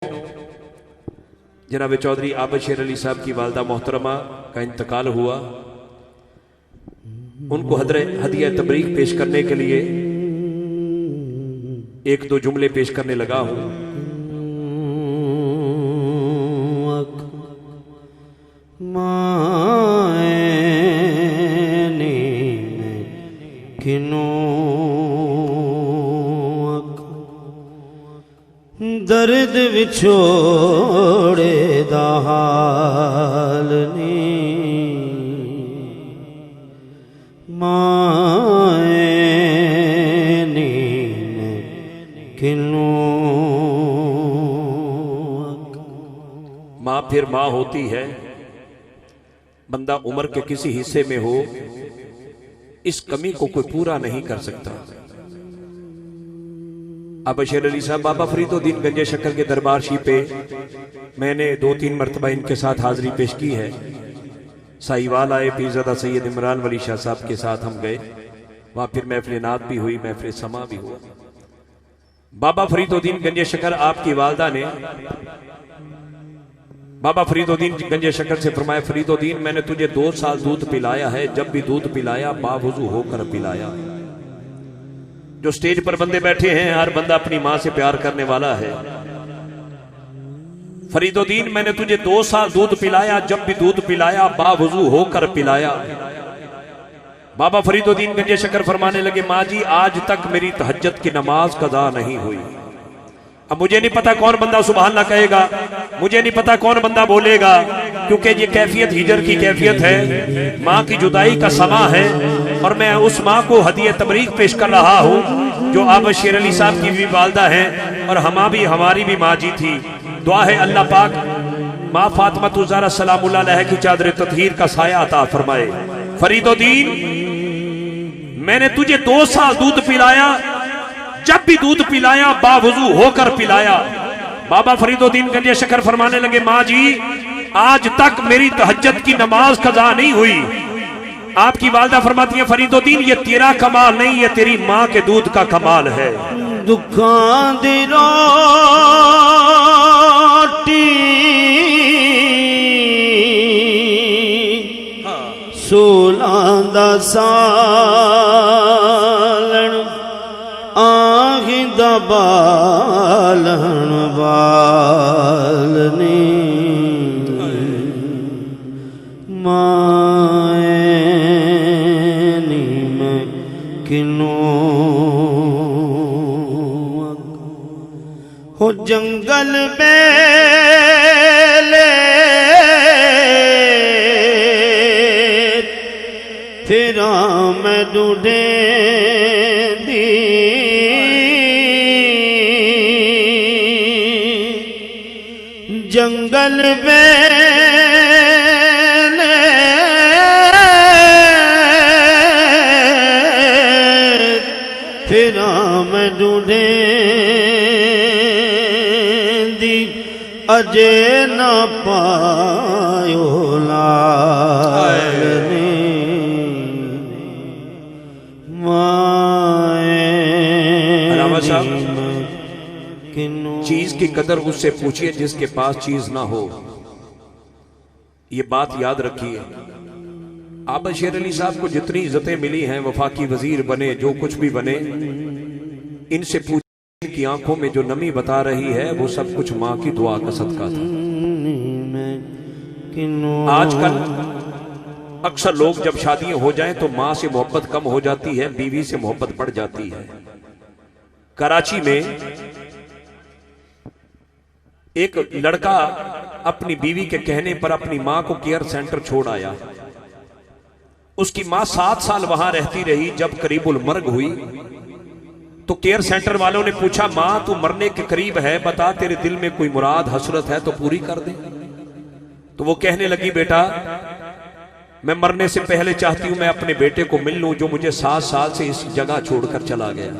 जनाब चौधरी आबद शेर अली साहब की वालदा मोहतरमा का इंतकाल हुआ। उनको हदिया तबरीक पेश करने के लिए एक दो जुमले पेश करने लगा हूं। दर्द विछोड़े दा हाल नी माए नी किनू। माँ फिर माँ होती है। बंदा उम्र के किसी हिस्से में हो, इस कमी को कोई पूरा नहीं कर सकता। आबद शेर अली साहब बाबा फरीदुद्दीन गंजे शक्कर के दरबार शी पे मैंने 2-3 मरतबा इनके साथ हाजिरी पेश की है। साहिवाल आए, पीरज़ादा सैयद इमरान वली शाह साहब के साथ हम गए। वहां फिर महफिल नात भी हुई, महफिल समा भी हुआ। बाबा फरीदुद्दीन गंजे शक्कर आपकी वालदा ने बाबा फरीदुद्दीन गंजे शक्कर से फरमाया, फरीदुद्दीन मैंने तुझे 2 साल दूध पिलाया है, जब भी दूध पिलाया बावजू होकर पिलाया। जो स्टेज पर बंदे बैठे हैं, हर बंदा अपनी मां से प्यार करने वाला है। फरीदुद्दीन मैंने तुझे 2 साल दूध पिलाया, जब भी दूध पिलाया बावजू होकर पिलाया। बाबा फरीदुद्दीन गंजे शक्कर फरमाने लगे, माँ जी आज तक मेरी तहज्जुद की नमाज कज़ा नहीं हुई। अब मुझे नहीं पता कौन बंदा सुभान अल्लाह कहेगा, मुझे नहीं पता कौन बंदा बोलेगा, क्योंकि ये कैफियत हिजर की कैफियत है, माँ की जुदाई का समा है। और मैं उस माँ को हदिया तबरीक पेश कर रहा हूँ जो आबद शेर अली साहब की भी वालदा है और हमारी भी माँ जी थी। दुआ है अल्लाह पाक माँ फातिमा ज़हरा सलामुल्लाह अलैहा की चादर ततहीर का साया अता फरमाए। फरीदुद्दीन मैंने तुझे 2 साल दूध पिलाया, जब भी दूध पिलाया बावजू होकर पिलाया। बाबा फरीदुद्दीन गंजे शक्कर फरमाने लगे, माँ जी आज तक मेरी तहज्जुद की नमाज कज़ा नहीं हुई। आपकी वालदा फरमाती है, फरीदुद्दीन ये तेरा कमाल नहीं, ये तेरी माँ के दूध का कमाल है। दुखां दी रोटी सोलां दा सालन आहिंदा बालन बालनी माए नी मैं किनू हो जंगल बेले फिर मैं ढूंढे दी जंगल बेले फिर मैं ढूंढे दी अजे न पायो लालनी चीज की कदर उससे पूछिए जिसके पास चीज ना हो। ये बात याद रखिए। आबद शेर अली साहब को जितनी इज्जतें मिली हैं, वफाकी वजीर बने, जो कुछ भी बने, इनसे पूछिए की आंखों में जो नमी बता रही है वो सब कुछ माँ की दुआ का सदका था। आजकल अक्सर लोग जब शादियां हो जाएं तो माँ से मोहब्बत कम हो जाती है, बीवी से मोहब्बत बढ़ जाती है। कराची में एक लड़का अपनी बीवी के कहने पर अपनी मां को केयर सेंटर छोड़ आया। उसकी मां 7 साल वहां रहती रही। जब करीबुल मर्ग हुई तो केयर सेंटर वालों ने पूछा, मां तू मरने के करीब है, बता तेरे दिल में कोई मुराद हसरत है तो पूरी कर दे। तो वो कहने लगी, बेटा मैं मरने से पहले चाहती हूं मैं अपने बेटे को मिल लूं जो मुझे 7 साल से इस जगह छोड़कर चला गया।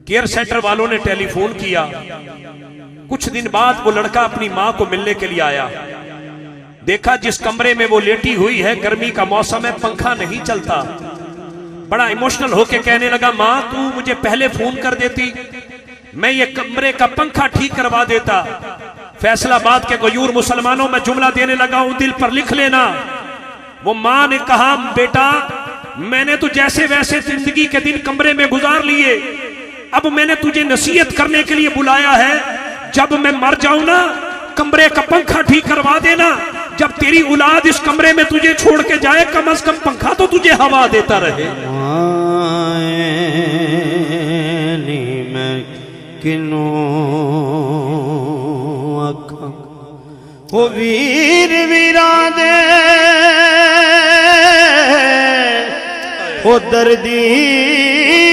केयर सेंटर वालों ने टेलीफोन किया। कुछ दिन बाद वो लड़का अपनी मां को मिलने के लिए आया। देखा जिस कमरे में वो लेटी हुई है, गर्मी का मौसम है, पंखा नहीं चलता। बड़ा इमोशनल होके कहने लगा, मां तू मुझे पहले फोन कर देती, मैं ये कमरे का पंखा ठीक करवा देता। फैसलाबाद के गयूर मुसलमानों में जुमला देने लगा हूं, दिल पर लिख लेना। वो मां ने कहा, बेटा मैंने तो जैसे वैसे जिंदगी के दिन कमरे में गुजार लिए, अब मैंने तुझे नसीहत करने के लिए बुलाया है। जब मैं मर जाऊं ना, कमरे का पंखा ठीक करवा देना। जब तेरी औलाद इस कमरे में तुझे छोड़ के जाए, कम से कम पंखा तो तुझे हवा देता रहे। मैं किनो वो वीर वीरा दे वो दर्दी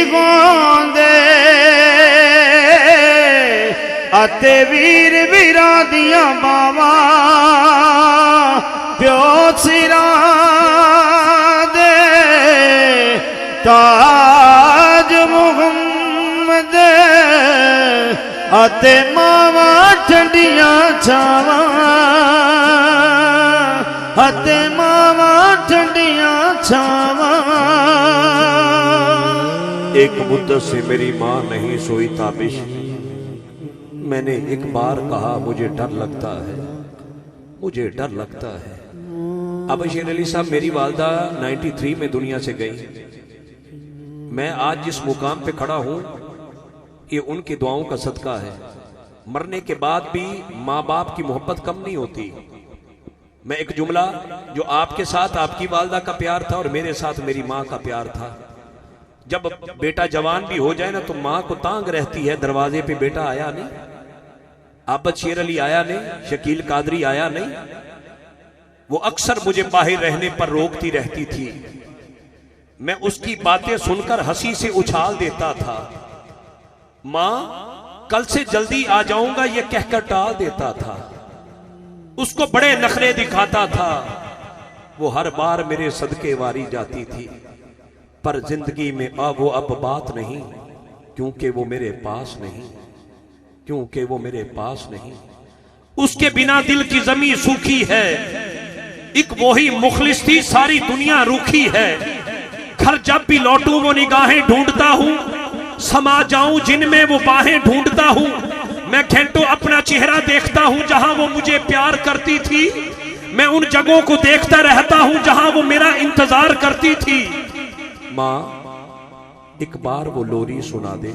गोंदे आते वीर वीरा दिया बावा प्यो सिरा दे ताज मुहम्मद आते मावा ठंडिया छावा आते मावा ठंडिया छावा। एक मुद्दत से मेरी मां नहीं सोई ताबिश, मैंने एक बार कहा मुझे डर लगता है, मुझे डर लगता है। अब शेर अली साहब, मेरी वालदा 93 में दुनिया से गई। मैं आज जिस मुकाम पे खड़ा हूं ये उनकी दुआओं का सदका है। मरने के बाद भी माँ बाप की मोहब्बत कम नहीं होती। मैं एक जुमला, जो आपके साथ आपकी वालदा का प्यार था और मेरे साथ मेरी माँ का प्यार था। जब बेटा जवान भी हो जाए ना तो माँ को तांग रहती है, दरवाजे पे बेटा आया नहीं, आबद शेर अली आया नहीं, शकील कादरी आया नहीं। वो अक्सर मुझे बाहर रहने पर रोकती रहती थी। मैं उसकी बातें सुनकर हंसी से उछाल देता था। मां कल से जल्दी आ जाऊंगा ये कहकर टाल देता था। उसको बड़े नखरे दिखाता था। वो हर बार मेरे सदके वारी जाती थी, पर जिंदगी में वो अब बात नहीं, क्योंकि वो मेरे पास नहीं, क्योंकि वो मेरे पास नहीं। उसके बिना दिल की जमीन सूखी है, एक वही मुखलिस थी सारी दुनिया रूखी है। घर जब भी लौटूं वो निगाहें ढूंढता हूं, समा जाऊं जिनमें वो बाहें ढूंढता हूं। मैं घंटों अपना चेहरा देखता हूं जहां वो मुझे प्यार करती थी। मैं उन जगहों को देखता रहता हूं जहां वो मेरा इंतजार करती थी। मां एक बार वो लोरी सुना दे,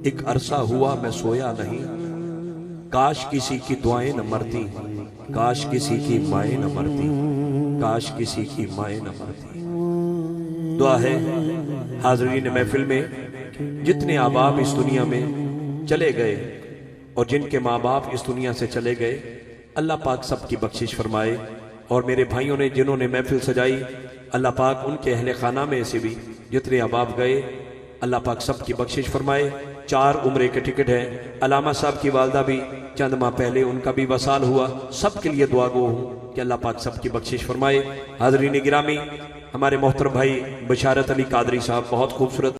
एक अरसा हुआ मैं सोया नहीं। काश किसी की दुआएं न मरती, काश किसी की माएं न मरती, काश किसी की माएं न मरती। दुआ है हाज़रीन महफिल में जितने आँ बाप इस दुनिया में चले गए और जिनके माँ बाप इस दुनिया से चले गए, अल्लाह पाक सबकी बख्शिश फरमाए। और मेरे भाइयों ने जिन्होंने महफिल सजाई, अल्लाह पाक उनके अहले खाना में से भी जितने आँ बाप गए, अल्लाह पाक सबकी बख्शिश फरमाए। 4 उम्रे के टिकट है। अलामा साहब की वालदा भी चंद माह पहले उनका भी वसाल हुआ। सबके लिए दुआ गो हूँ कि अल्लाह पाक सबकी बख्शिश फरमाए। हाज़रीन गिरामी, हमारे मोहतरम भाई बशारत अली कादरी साहब बहुत खूबसूरत